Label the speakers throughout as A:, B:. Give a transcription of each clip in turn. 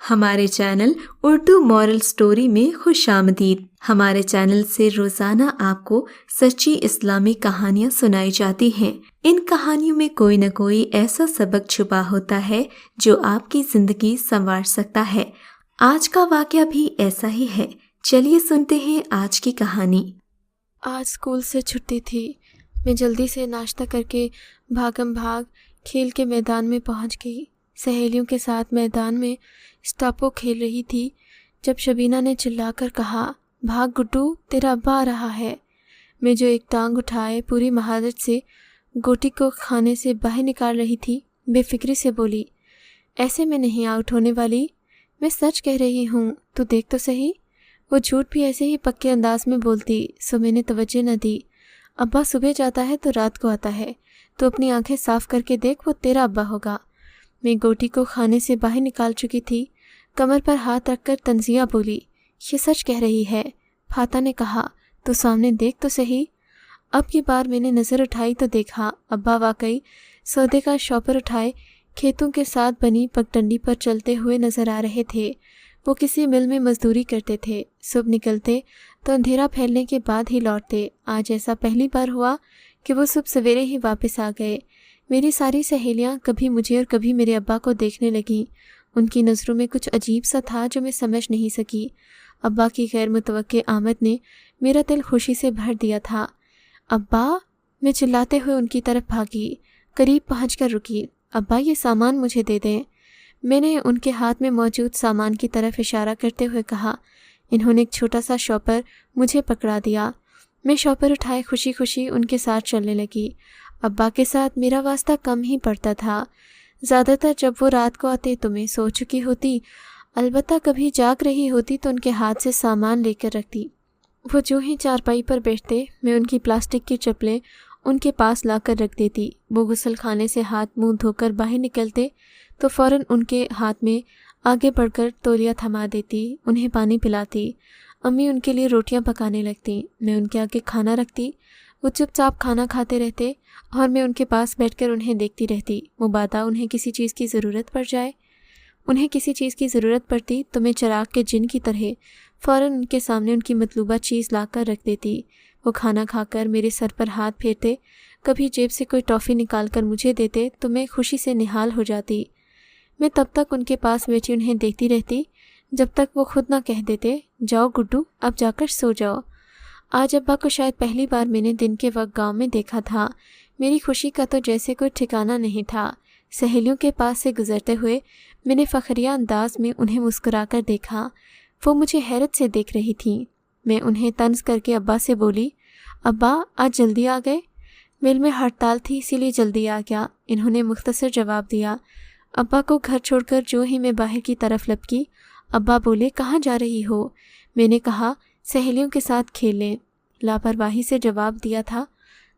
A: ہمارے channel Urdu moral story میں خوش آمدید۔ ہمارے چینل سے روزانہ آپ کو سچی اسلامی کہانیاں سنائی جاتی ہیں۔ ان کہانیوں میں کوئی نہ کوئی ایسا سبق چھپا ہوتا ہے جو آپ کی زندگی سنوار سکتا ہے۔ آج کا واقعہ بھی ایسا ہی ہے۔ چلیے سنتے ہیں آج کی کہانی۔
B: آج اسکول سے چھٹی تھی۔ میں جلدی سے ناشتہ کر کے بھاگم بھاگ کھیل کے میدان میں پہنچ گئی۔ سہیلیوں کے ساتھ میدان میں اسٹاپو کھیل رہی تھی جب شبینہ نے چلا کر کہا، بھاگ گڈو، تیرا ابا آ رہا ہے۔ میں جو ایک ٹانگ اٹھائے پوری مہارت سے گوٹی کو کھانے سے باہر نکال رہی تھی، بے فکری سے بولی، ایسے میں نہیں آؤٹ ہونے والی، میں سچ کہہ رہی ہوں، تو دیکھ تو صحیح۔ وہ جھوٹ بھی ایسے ہی پکے انداز میں بولتی، سو میں نے توجہ نہ دی۔ ابا صبح جاتا ہے تو رات کو آتا ہے، تو اپنی آنکھیں صاف کر کے دیکھ، وہ تیرا ابا ہوگا۔ میں گوٹی کو کھانے سے باہر نکال چکی تھی۔ کمر پر ہاتھ رکھ کر تنزیہ بولی، یہ سچ کہہ رہی ہے۔ فاتح نے کہا، تو سامنے دیکھ تو صحیح۔ اب کی بار میں نے نظر اٹھائی تو دیکھا ابا واقعی سودے کا شاپر اٹھائے کھیتوں کے ساتھ بنی پگڈنڈی پر چلتے ہوئے نظر آ رہے تھے۔ وہ کسی مل میں مزدوری کرتے تھے۔ صبح نکلتے تو اندھیرا پھیلنے کے بعد ہی لوٹتے۔ آج ایسا پہلی بار ہوا کہ وہ صبح سویرے ہی واپس آ گئے۔ میری ساری سہیلیاں کبھی مجھے اور کبھی میرے ابا کو دیکھنے لگیں۔ ان کی نظروں میں کچھ عجیب سا تھا جو میں سمجھ نہیں سکی۔ ابا کی غیر متوقع آمد نے میرا دل خوشی سے بھر دیا تھا۔ ابا، میں چلاتے ہوئے ان کی طرف بھاگی، قریب پہنچ کر رکی۔ ابا، یہ سامان مجھے دے دیں۔ میں نے ان کے ہاتھ میں موجود سامان کی طرف اشارہ کرتے ہوئے کہا۔ انہوں نے ایک چھوٹا سا شاپر مجھے پکڑا دیا۔ میں شاپر اٹھائے خوشی خوشی ان کے ساتھ چلنے لگی۔ ابا کے ساتھ میرا واسطہ کم ہی پڑتا تھا۔ زیادہ تر جب وہ رات کو آتے تو میں سو چکی ہوتی، البتہ کبھی جاگ رہی ہوتی تو ان کے ہاتھ سے سامان لے کر رکھتی۔ وہ جو ہی چارپائی پر بیٹھتے، میں ان کی پلاسٹک کی چپلیں ان کے پاس لا کر رکھ دیتی۔ وہ غسل خانے سے ہاتھ منہ دھو کر باہر نکلتے تو فوراً ان کے ہاتھ میں آگے بڑھ کر تولیہ تھما دیتی، انہیں پانی پلاتی۔ امی ان کے لیے روٹیاں پکانے لگتی، میں ان کے آگے کھانا رکھتی۔ وہ چپ چاپ کھانا کھاتے رہتے اور میں ان کے پاس بیٹھ کر انہیں دیکھتی رہتی۔ مبادا انہیں کسی چیز کی ضرورت پڑ جائے، انہیں کسی چیز کی ضرورت پڑتی تو میں چراغ کے جن کی طرح فوراً ان کے سامنے ان کی مطلوبہ چیز لا کر رکھ دیتی۔ وہ کھانا کھا کر میرے سر پر ہاتھ پھیرتے، کبھی جیب سے کوئی ٹافی نکال کر مجھے دیتے تو میں خوشی سے نہال ہو جاتی۔ میں تب تک ان کے پاس بیٹھی انہیں دیکھتی رہتی جب تک وہ خود نہ کہہ دیتے، جاؤ گڈو، اب جا کر سو جاؤ۔ آج ابا کو شاید پہلی بار میں نے دن کے وقت گاؤں میں دیکھا تھا۔ میری خوشی کا تو جیسے کوئی ٹھکانہ نہیں تھا۔ سہیلیوں کے پاس سے گزرتے ہوئے میں نے فخریہ انداز میں انہیں مسکرا کر دیکھا۔ وہ مجھے حیرت سے دیکھ رہی تھیں۔ میں انہیں طنز کر کے ابا سے بولی، ابا، آج جلدی آ گئے؟ مل میں ہڑتال تھی اسی لیے جلدی آ گیا، انہوں نے مختصر جواب دیا۔ ابا کو گھر چھوڑ کر جو ہی میں باہر کی طرف لپکی، ابا بولے، کہاں جا رہی ہو؟ میں نے کہا، سہیلیوں کے ساتھ کھیلیں، لاپرواہی سے جواب دیا تھا۔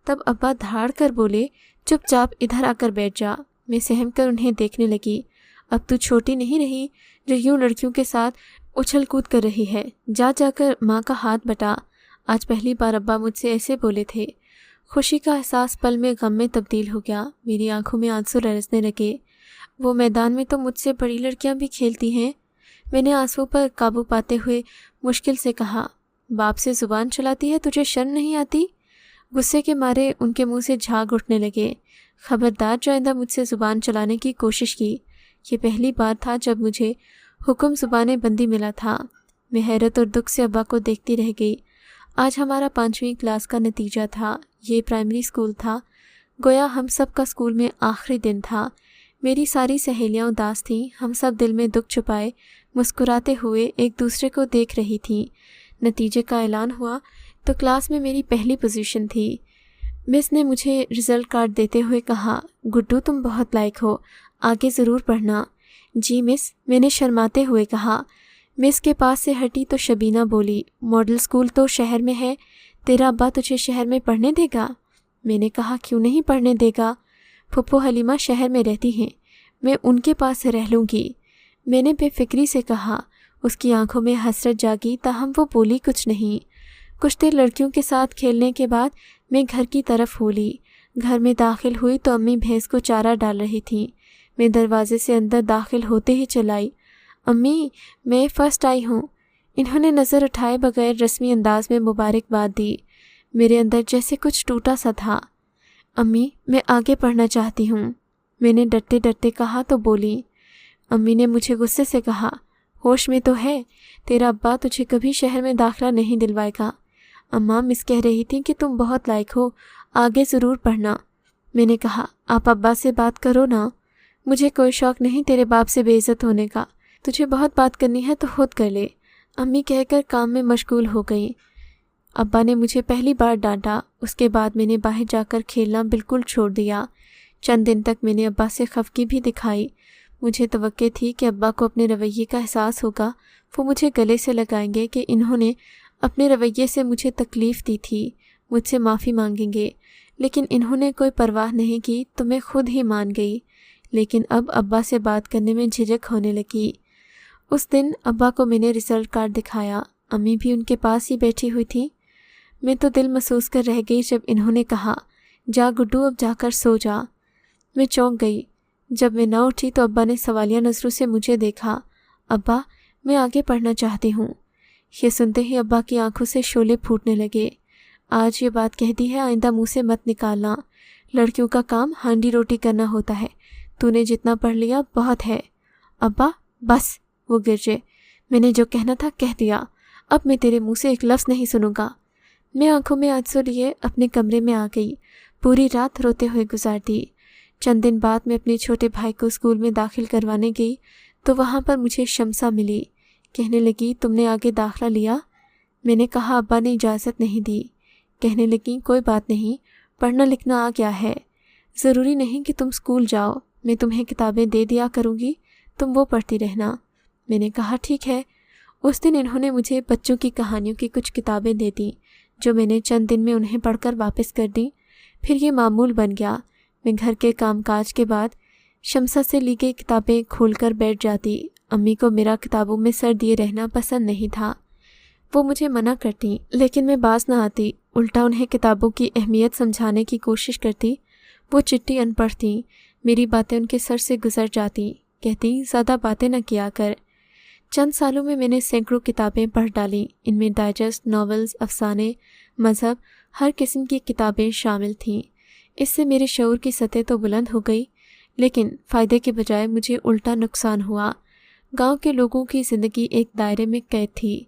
B: تب ابا دھاڑ کر بولے، چپ چاپ ادھر آ کر بیٹھ جا۔ میں سہم کر انہیں دیکھنے لگی۔ اب تو چھوٹی نہیں رہی جو یوں لڑکیوں کے ساتھ اچھل کود کر رہی ہے، جا جا کر ماں کا ہاتھ بٹا۔ آج پہلی بار ابا مجھ سے ایسے بولے تھے۔ خوشی کا احساس پل میں غم میں تبدیل ہو گیا، میری آنکھوں میں آنسو رسنے لگے۔ وہ میدان میں تو مجھ سے بڑی لڑکیاں بھی کھیلتی ہیں۔ میں نے آنسو پر قابو پاتے ہوئے مشکل سے کہا، باپ سے زبان چلاتی ہے، تجھے شرم نہیں آتی؟ غصے کے مارے ان کے منہ سے جھاگ اٹھنے لگے۔ خبردار جو آئندہ مجھ سے زبان چلانے کی کوشش کی۔ یہ پہلی بار تھا جب مجھے حکم زبانِ بندی ملا تھا۔ میں حیرت اور دکھ سے ابا کو دیکھتی رہ گئی۔ آج ہمارا 5ویں کلاس کا نتیجہ تھا۔ یہ پرائمری اسکول تھا، گویا ہم سب کا اسکول میں آخری دن تھا۔ میری ساری سہیلیاں اداس تھیں، ہم سب دل میں دکھ چھپائے مسکراتے ہوئے ایک دوسرے کو دیکھ رہی تھیں۔ نتیجے کا اعلان ہوا تو کلاس میں میری پہلی پوزیشن تھی۔ مس نے مجھے رزلٹ کارڈ دیتے ہوئے کہا، گڈو، تم بہت لائق ہو، آگے ضرور پڑھنا۔ جی مس، میں نے شرماتے ہوئے کہا۔ مس کے پاس سے ہٹی تو شبینہ بولی، ماڈل اسکول تو شہر میں ہے، تیرا ابا تجھے شہر میں پڑھنے دے گا؟ میں نے کہا، کیوں نہیں پڑھنے دے گا، پھپھو حلیمہ شہر میں رہتی ہیں، میں ان کے پاس رہ لوں گی۔ میں نے بے فکری سے کہا۔ اس کی آنکھوں میں حسرت جاگی، تاہم وہ بولی کچھ نہیں۔ کچھ دیر لڑکیوں کے ساتھ کھیلنے کے بعد میں گھر کی طرف ہو لی۔ گھر میں داخل ہوئی تو امی بھینس کو چارہ ڈال رہی تھیں۔ میں دروازے سے اندر داخل ہوتے ہی چلائی، امی میں فرسٹ آئی ہوں۔ انہوں نے نظر اٹھائے بغیر رسمی انداز میں مبارکباد دی۔ میرے اندر جیسے کچھ ٹوٹا سا تھا۔ امی میں آگے پڑھنا چاہتی ہوں، میں نے ڈرتے ڈرتے کہا تو بولی۔ امی نے مجھے غصے سے کہا، ہوش میں تو ہے، تیرا ابا تجھے کبھی شہر میں داخلہ نہیں دلوائے گا۔ اماں مس کہہ رہی تھی کہ تم بہت لائق ہو، آگے ضرور پڑھنا۔ میں نے کہا، آپ ابا سے بات کرو نا، مجھے کوئی شوق نہیں تیرے باپ سے بے عزت ہونے کا، تجھے بہت بات کرنی ہے تو خود کر لے۔ امی کہہ کر کام میں مشغول ہو گئیں۔ ابا نے مجھے پہلی بار ڈانٹا، اس کے بعد میں نے باہر جا کر کھیلنا بالکل چھوڑ دیا۔ چند دن تک میں نے ابا سے خفگی بھی دکھائی۔ مجھے توقع تھی کہ ابا کو اپنے رویے کا احساس ہوگا، وہ مجھے گلے سے لگائیں گے کہ انہوں نے اپنے رویے سے مجھے تکلیف دی تھی، مجھ سے معافی مانگیں گے، لیکن انہوں نے کوئی پرواہ نہیں کی تو میں خود ہی مان گئی۔ لیکن اب ابا سے بات کرنے میں جھجک ہونے لگی۔ اس دن ابا کو میں نے رزلٹ کارڈ دکھایا، امی بھی ان کے پاس ہی بیٹھی ہوئی تھی۔ میں تو دل محسوس کر رہ گئی جب انہوں نے کہا، جا گڈو اب جا کر سو جا۔ میں چونک گئی۔ جب میں نہ اٹھی تو ابا نے سوالیہ نظروں سے مجھے دیکھا۔ ابا میں آگے پڑھنا چاہتی ہوں۔ یہ سنتے ہی ابا کی آنکھوں سے شعلے پھوٹنے لگے۔ آج یہ بات کہہ دی ہے، آئندہ منہ سے مت نکالنا، لڑکیوں کا کام ہانڈی روٹی کرنا ہوتا ہے، تو نے جتنا پڑھ لیا بہت ہے۔ ابا بس، وہ گرجے، میں نے جو کہنا تھا کہہ دیا، اب میں تیرے منہ سے ایک لفظ نہیں سنوں گا۔ میں آنکھوں میں آنسو لیے اپنے کمرے میں آ گئی، پوری رات روتے ہوئے گزار دی۔ چند دن بعد میں اپنے چھوٹے بھائی کو اسکول میں داخل کروانے گئی تو وہاں پر مجھے شمسا ملی۔ کہنے لگی، تم نے آگے داخلہ لیا؟ میں نے کہا، ابا نے اجازت نہیں دی۔ کہنے لگی، کوئی بات نہیں، پڑھنا لکھنا آ گیا ہے، ضروری نہیں کہ تم اسکول جاؤ، میں تمہیں کتابیں دے دیا کروں گی، تم وہ پڑھتی رہنا۔ میں نے کہا، ٹھیک ہے۔ اس دن انہوں نے مجھے بچوں کی کہانیوں کی کچھ کتابیں دے دیں جو میں نے چند دن میں انہیں پڑھ کر واپس کر دیں۔ پھر یہ معمول بن گیا، میں گھر کے کام کاج کے بعد شمسا سے لی گئی کتابیں کھول کر بیٹھ جاتی۔ امی کو میرا کتابوں میں سر دیے رہنا پسند نہیں تھا، وہ مجھے منع کرتی، لیکن میں باز نہ آتی، الٹا انہیں کتابوں کی اہمیت سمجھانے کی کوشش کرتی۔ وہ چٹی ان پڑھ تھیں، میری باتیں ان کے سر سے گزر جاتی، کہتی، زیادہ باتیں نہ کیا کر۔ چند سالوں میں نے سینکڑوں کتابیں پڑھ ڈالیں، ان میں ڈائجسٹ، ناولز، افسانے، مذہب، ہر قسم کی کتابیں شامل تھیں۔ اس سے میرے شعور کی سطح تو بلند ہو گئی، لیکن فائدے کے بجائے مجھے الٹا نقصان ہوا۔ گاؤں کے لوگوں کی زندگی ایک دائرے میں قید تھی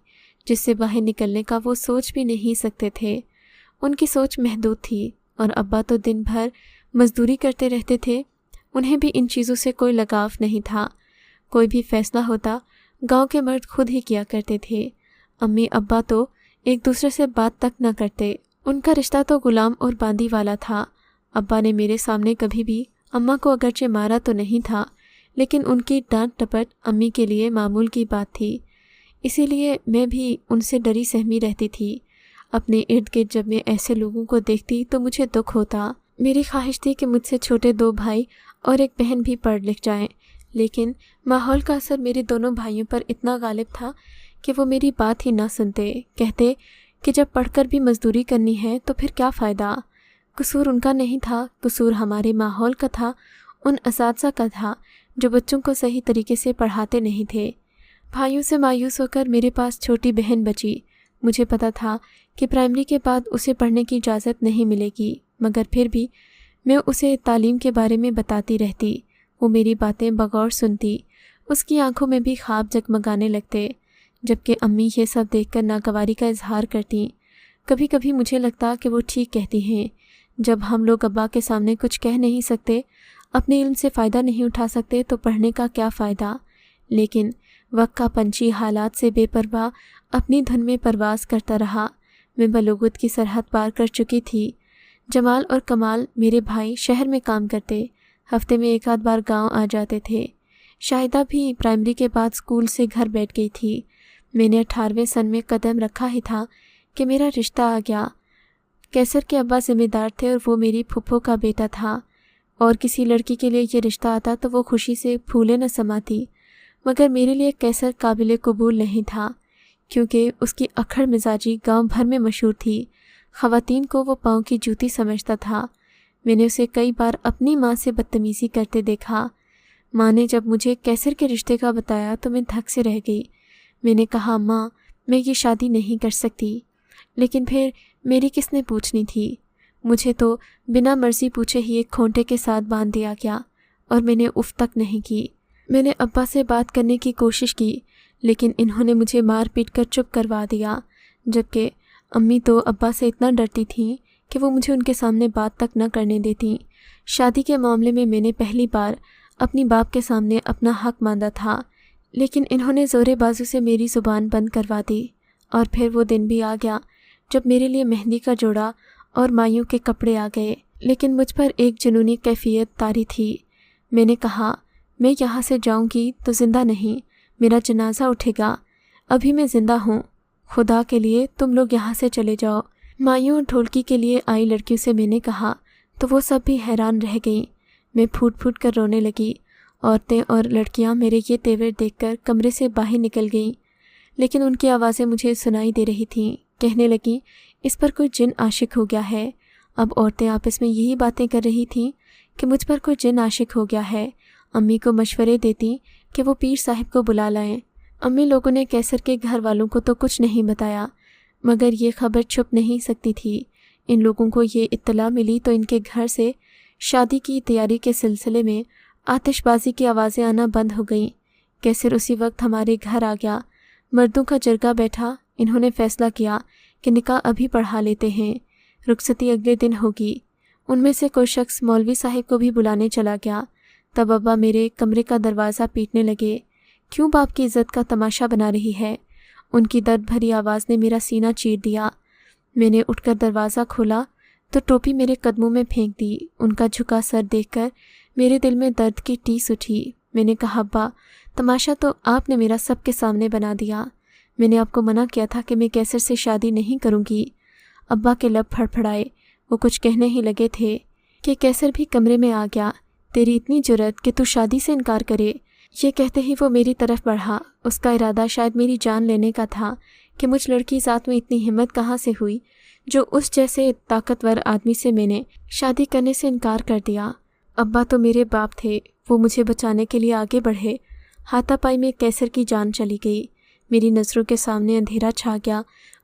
B: جس سے باہر نکلنے کا وہ سوچ بھی نہیں سکتے تھے۔ ان کی سوچ محدود تھی، اور ابا تو دن بھر مزدوری کرتے رہتے تھے، انہیں بھی ان چیزوں سے کوئی لگاؤ نہیں تھا۔ کوئی بھی فیصلہ ہوتا گاؤں کے مرد خود ہی کیا کرتے تھے۔ امی ابا تو ایک دوسرے سے بات تک نہ کرتے، ان کا رشتہ تو غلام اور باندی والا تھا۔ ابا نے میرے سامنے کبھی بھی اماں کو اگرچہ مارا تو نہیں تھا، لیکن ان کی ڈانٹ ٹپٹ امی کے لیے معمول کی بات تھی، اسی لیے میں بھی ان سے ڈری سہمی رہتی تھی۔ اپنے ارد گرد جب میں ایسے لوگوں کو دیکھتی تو مجھے دکھ ہوتا۔ میری خواہش تھی کہ مجھ سے چھوٹے 2 بھائی اور ایک بہن بھی پڑھ لکھ جائیں، لیکن ماحول کا اثر میرے دونوں بھائیوں پر اتنا غالب تھا کہ وہ میری بات ہی نہ سنتے، کہتے کہ جب پڑھ کر بھی مزدوری کرنی ہے تو پھر کیا فائدہ۔ قصور ان کا نہیں تھا، قصور ہمارے ماحول کا تھا، ان اساتذہ کا تھا جو بچوں کو صحیح طریقے سے پڑھاتے نہیں تھے۔ بھائیوں سے مایوس ہو کر میرے پاس چھوٹی بہن بچی۔ مجھے پتا تھا کہ پرائمری کے بعد اسے پڑھنے کی اجازت نہیں ملے گی، مگر پھر بھی میں اسے تعلیم کے بارے میں بتاتی رہتی۔ وہ میری باتیں بغور سنتی، اس کی آنکھوں میں بھی خواب جگمگانے لگتے، جبکہ امی یہ سب دیکھ کر ناگواری کا اظہار کرتیں۔ کبھی کبھی مجھے لگتا کہ وہ ٹھیک کہتی ہیں، جب ہم لوگ ابا کے سامنے کچھ کہہ نہیں سکتے، اپنے علم سے فائدہ نہیں اٹھا سکتے تو پڑھنے کا کیا فائدہ۔ لیکن وقت کا پنچھی حالات سے بے پرواہ اپنی دھن میں پرواز کرتا رہا۔ میں بلوغت کی سرحد پار کر چکی تھی۔ جمال اور کمال میرے بھائی شہر میں کام کرتے، ہفتے میں 1 آدھ بار گاؤں آ جاتے تھے۔ شاہدہ بھی پرائمری کے بعد اسکول سے گھر بیٹھ گئی تھی۔ میں نے 18ویں سن میں قدم رکھا ہی تھا کہ میرا رشتہ آ گیا۔ کیسر کے ابا ذمہ دار تھے اور وہ میری پھپھو کا بیٹا تھا، اور کسی لڑکی کے لیے یہ رشتہ آتا تو وہ خوشی سے پھولے نہ سماتی، مگر میرے لیے کیسر قابل قبول نہیں تھا، کیونکہ اس کی اکھڑ مزاجی گاؤں بھر میں مشہور تھی۔ خواتین کو وہ پاؤں کی جوتی سمجھتا تھا۔ میں نے اسے کئی بار اپنی ماں سے بدتمیزی کرتے دیکھا۔ ماں نے جب مجھے کیسر کے رشتے کا بتایا تو میں دھک سے رہ گئی۔ میں نے کہا ماں میں یہ شادی نہیں کر سکتی، لیکن پھر میری کس نے پوچھنی تھی؟ مجھے تو بنا مرضی پوچھے ہی ایک کھونٹے کے ساتھ باندھ دیا گیا اور میں نے اف تک نہیں کی۔ میں نے ابا سے بات کرنے کی کوشش کی لیکن انہوں نے مجھے مار پیٹ کر چپ کروا دیا، جبکہ امی تو ابا سے اتنا ڈرتی تھیں کہ وہ مجھے ان کے سامنے بات تک نہ کرنے دیتیں۔ شادی کے معاملے میں میں نے پہلی بار اپنی باپ کے سامنے اپنا حق ماندا تھا، لیکن انہوں نے زورے بازو سے میری زبان بند کروا دی۔ اور پھر وہ دن بھی آ گیا جب میرے لیے مہندی کا جوڑا اور مایوں کے کپڑے آ گئے، لیکن مجھ پر ایک جنونی کیفیت طاری تھی۔ میں نے کہا میں یہاں سے جاؤں گی تو زندہ نہیں، میرا جنازہ اٹھے گا، ابھی میں زندہ ہوں، خدا کے لیے تم لوگ یہاں سے چلے جاؤ۔ مایوں اور ڈھولکی کے لیے آئی لڑکیوں سے میں نے کہا تو وہ سب بھی حیران رہ گئیں۔ میں پھوٹ پھوٹ کر رونے لگی۔ عورتیں اور لڑکیاں میرے یہ تیور دیکھ کر کمرے سے باہر نکل گئیں، لیکن ان کی آوازیں مجھے سنائی دے رہی تھیں۔ کہنے لگیں اس پر کوئی جن عاشق ہو گیا ہے۔ اب عورتیں آپس میں یہی باتیں کر رہی تھیں کہ مجھ پر کوئی جن عاشق ہو گیا ہے۔ امی کو مشورے دیتی کہ وہ پیر صاحب کو بلا لائیں۔ امی لوگوں نے کیسر کے گھر والوں کو تو کچھ نہیں بتایا، مگر یہ خبر چھپ نہیں سکتی تھی۔ ان لوگوں کو یہ اطلاع ملی تو ان کے گھر سے شادی کی تیاری کے سلسلے میں آتش بازی کی آوازیں آنا بند ہو گئیں۔ کیسر اسی وقت ہمارے گھر آ گیا۔ مردوں کا جرگہ بیٹھا، انہوں نے فیصلہ کیا کہ نکاح ابھی پڑھا لیتے ہیں، رخصتی اگلے دن ہوگی۔ ان میں سے کوئی شخص مولوی صاحب کو بھی بلانے چلا گیا۔ تب ابا میرے کمرے کا دروازہ پیٹنے لگے۔ کیوں باپ کی عزت کا تماشا بنا رہی ہے؟ ان کی درد بھری آواز نے میرا سینہ چیر دیا۔ میں نے اٹھ کر دروازہ کھولا تو ٹوپی میرے قدموں میں پھینک دی۔ ان کا جھکا سر دیکھ کر میرے دل میں درد کی ٹیس اٹھی۔ میں نے کہا ابا تماشا تو آپ نے میرا سب کے سامنے بنا دیا۔ میں نے آپ کو منع کیا تھا کہ میں کیسر سے شادی نہیں کروں گی۔ ابا کے لب پھڑ پھڑائے۔ وہ کچھ کہنے ہی لگے تھے کہ کیسر بھی کمرے میں آ گیا۔ تیری اتنی جرأت کہ تو شادی سے انکار کرے؟ یہ کہتے ہی وہ میری طرف بڑھا۔ اس کا ارادہ شاید میری جان لینے کا تھا کہ مجھ لڑکی ذات میں اتنی ہمت کہاں سے ہوئی جو اس جیسے طاقتور آدمی سے میں نے شادی کرنے سے انکار کر دیا۔ ابا تو میرے باپ تھے، وہ مجھے بچانے کے لیے آگے بڑھے۔ ہاتھا پائی میں کیسر کی جان چلی گئی۔ میری نظروں کے سامنے اندھیرا چھا گیا۔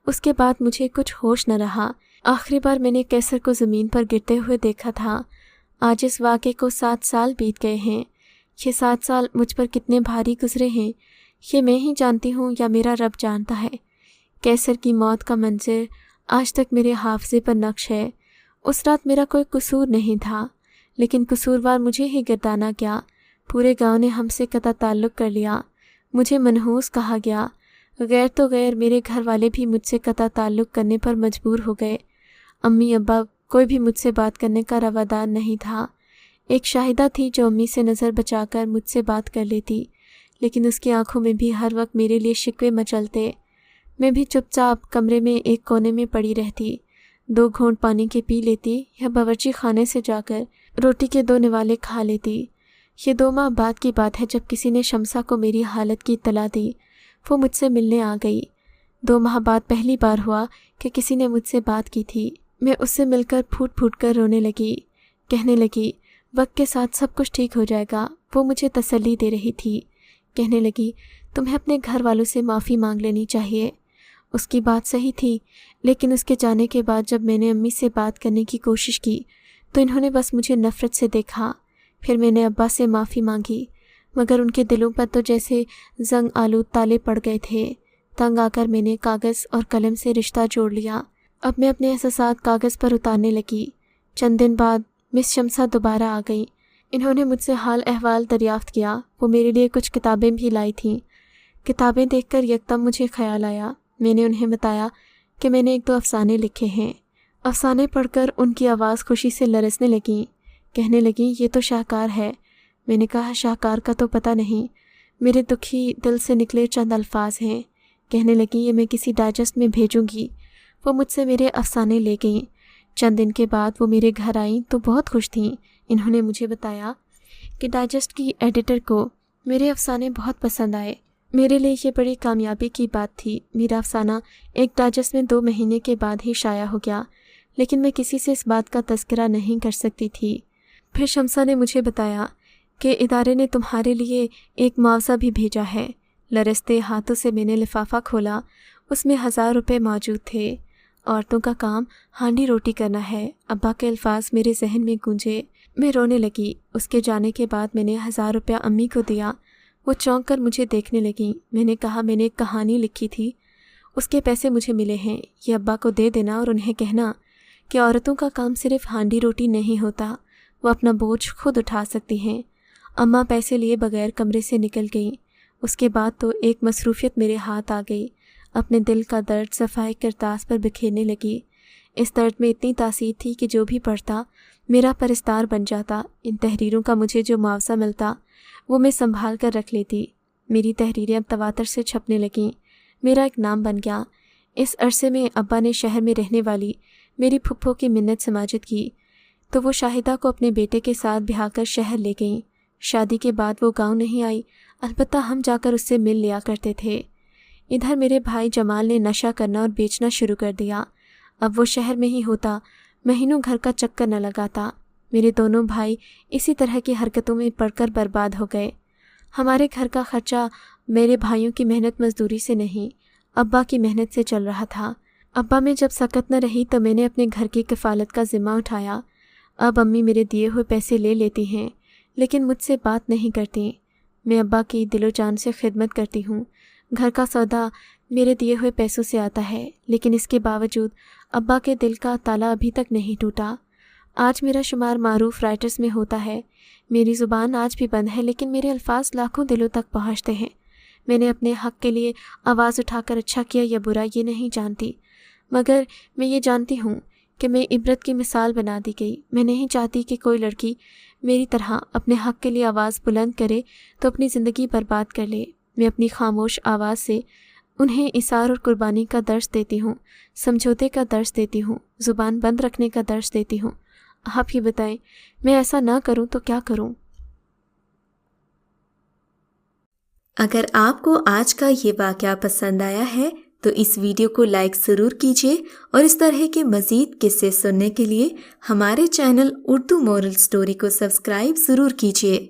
B: اس کے بعد مجھے کچھ ہوش نہ رہا۔ آخری بار میں نے کیسر کو زمین پر گرتے ہوئے دیکھا تھا۔ آج اس واقعے کو 7 سال بیت گئے ہیں۔ یہ 7 سال مجھ پر کتنے بھاری گزرے ہیں یہ میں ہی جانتی ہوں یا میرا رب جانتا ہے۔ کیسر کی موت کا منظر آج تک میرے حافظے پر نقش ہے۔ اس رات میرا کوئی قصور نہیں تھا، لیکن قصوروار مجھے ہی گردانا گیا۔ پورے گاؤں نے ہم سے قطع تعلق کر لیا۔ مجھے منحوس کہا گیا۔ غیر تو غیر میرے گھر والے بھی مجھ سے قطع تعلق کرنے پر مجبور ہو گئے۔ امی ابا کوئی بھی مجھ سے بات کرنے کا روادار نہیں تھا۔ ایک شاہدہ تھی جو امی سے نظر بچا کر مجھ سے بات کر لیتی، لیکن اس کی آنکھوں میں بھی ہر وقت میرے لیے شکوے مچلتے۔ میں بھی چپ چاپ کمرے میں ایک کونے میں پڑی رہتی، 2 گھونٹ پانی کے پی لیتی یا باورچی خانے سے جا کر روٹی کے 2 نوالے کھا لیتی۔ یہ 2 ماہ بعد کی بات ہے جب کسی نے شمسا کو میری حالت کی اطلاع دی۔ وہ مجھ سے ملنے آ گئی۔ 2 ماہ بعد پہلی بار ہوا کہ کسی نے مجھ سے بات کی تھی۔ میں اس سے مل کر پھوٹ پھوٹ کر رونے لگی۔ کہنے لگی وقت کے ساتھ سب کچھ ٹھیک ہو جائے گا۔ وہ مجھے تسلی دے رہی تھی۔ کہنے لگی تمہیں اپنے گھر والوں سے معافی مانگ لینی چاہیے۔ اس کی بات صحیح تھی، لیکن اس کے جانے کے بعد جب میں نے امی سے بات کرنے کی کوشش کی تو انہوں نے بس مجھے نفرت سے دیکھا۔ پھر میں نے ابا سے معافی مانگی، مگر ان کے دلوں پر تو جیسے زنگ آلود تالے پڑ گئے تھے۔ تنگ آ کر میں نے کاغذ اور قلم سے رشتہ جوڑ لیا۔ اب میں اپنے احساسات کاغذ پر اتارنے لگی۔ چند دن بعد مس شمسا دوبارہ آ گئیں۔ انہوں نے مجھ سے حال احوال دریافت کیا۔ وہ میرے لیے کچھ کتابیں بھی لائی تھیں۔ کتابیں دیکھ کر یکدم مجھے خیال آیا۔ میں نے انہیں بتایا کہ میں نے 1-2 افسانے لکھے ہیں۔ افسانے پڑھ کر ان کی آواز خوشی سے لرزنے لگیں۔ کہنے لگیں یہ تو شاہکار ہے۔ میں نے کہا شاہکار کا تو پتہ نہیں، میرے دکھی دل سے نکلے چند الفاظ ہیں۔ کہنے لگیں یہ میں کسی ڈائجسٹ میں بھیجوں گی۔ وہ مجھ سے میرے افسانے لے گئیں۔ چند دن کے بعد وہ میرے گھر آئیں تو بہت خوش تھیں۔ انہوں نے مجھے بتایا کہ ڈائجسٹ کی ایڈیٹر کو میرے افسانے بہت پسند آئے۔ میرے لیے یہ بڑی کامیابی کی بات تھی۔ میرا افسانہ ایک ڈائجسٹ میں 2 مہینے کے بعد ہی شائع ہو گیا، لیکن میں کسی سے اس بات کا تذکرہ نہیں کر سکتی تھی۔ پھر شمسا نے مجھے بتایا کہ ادارے نے تمہارے لیے ایک معاوضہ بھی بھیجا ہے۔ لرزتے ہاتھوں سے میں نے لفافہ کھولا، اس میں 1000 روپے موجود تھے۔ عورتوں کا کام ہانڈی روٹی کرنا ہے، ابا کے الفاظ میرے ذہن میں گونجے۔ میں رونے لگی۔ اس کے جانے کے بعد میں نے 1000 روپیہ امی کو دیا۔ وہ چونک کر مجھے دیکھنے لگیں۔ میں نے کہا میں نے ایک کہانی لکھی تھی، اس کے پیسے مجھے ملے ہیں، یہ ابا کو دے دینا اور انہیں کہنا کہ عورتوں کا کام صرف ہانڈی روٹی نہیں ہوتا، وہ اپنا بوجھ خود اٹھا سکتی ہیں۔ اماں پیسے لیے بغیر کمرے سے نکل گئیں۔ اس کے بعد تو ایک مصروفیت میرے ہاتھ آ گئی، اپنے دل کا درد صفائی کرتاس پر بکھیرنے لگی۔ اس درد میں اتنی تاثیر تھی کہ جو بھی پڑھتا میرا پرستار بن جاتا۔ ان تحریروں کا مجھے جو معاوضہ ملتا وہ میں سنبھال کر رکھ لیتی۔ میری تحریریں اب تواتر سے چھپنے لگیں، میرا ایک نام بن گیا۔ اس عرصے میں ابا نے شہر میں رہنے والی میری پھپھو کی منت سماجت کی تو وہ شاہدہ کو اپنے بیٹے کے ساتھ بہا کر شہر لے گئیں۔ شادی کے بعد وہ گاؤں نہیں آئی، البتہ ہم جا کر اس سے مل لیا کرتے تھے۔ ادھر میرے بھائی جمال نے نشہ کرنا اور بیچنا شروع کر دیا۔ اب وہ شہر میں ہی ہوتا، مہینوں گھر کا چکر نہ لگاتا۔ میرے دونوں بھائی اسی طرح کی حرکتوں میں پڑ کر برباد ہو گئے۔ ہمارے گھر کا خرچہ میرے بھائیوں کی محنت مزدوری سے نہیں، ابا کی محنت سے چل رہا تھا۔ ابا میں جب سکت نہ رہی تو میں نے اپنے گھر کی کفالت کا ذمہ اٹھایا۔ اب امی میرے دیے ہوئے پیسے لے لیتی ہیں لیکن مجھ سے بات نہیں کرتی۔ میں ابا کی دل و جان سے خدمت کرتی ہوں۔ گھر کا سودا میرے دیے ہوئے پیسوں سے آتا ہے، لیکن اس کے باوجود ابا کے دل کا تالا ابھی تک نہیں ٹوٹا۔ آج میرا شمار معروف رائٹرز میں ہوتا ہے، میری زبان آج بھی بند ہے لیکن میرے الفاظ لاکھوں دلوں تک پہنچتے ہیں۔ میں نے اپنے حق کے لیے آواز اٹھا کر اچھا کیا یا برا یہ نہیں جانتی، مگر میں یہ جانتی ہوں کہ میں عبرت کی مثال بنا دی گئی۔ میں نہیں چاہتی کہ کوئی لڑکی میری طرح اپنے حق کے لیے آواز بلند کرے تو اپنی زندگی برباد کر لے۔ میں اپنی خاموش آواز سے انہیں اثار اور قربانی کا درس دیتی ہوں، سمجھوتے کا درس دیتی ہوں، زبان بند رکھنے کا درس دیتی ہوں۔ آپ ہی بتائیں، میں ایسا نہ کروں تو کیا کروں؟
A: اگر آپ کو آج کا یہ واقعہ پسند آیا ہے تو اس ویڈیو کو لائک ضرور کیجیے اور اس طرح کے مزید قصے سننے کے لیے ہمارے چینل اردو مورل سٹوری کو سبسکرائب ضرور کیجیے۔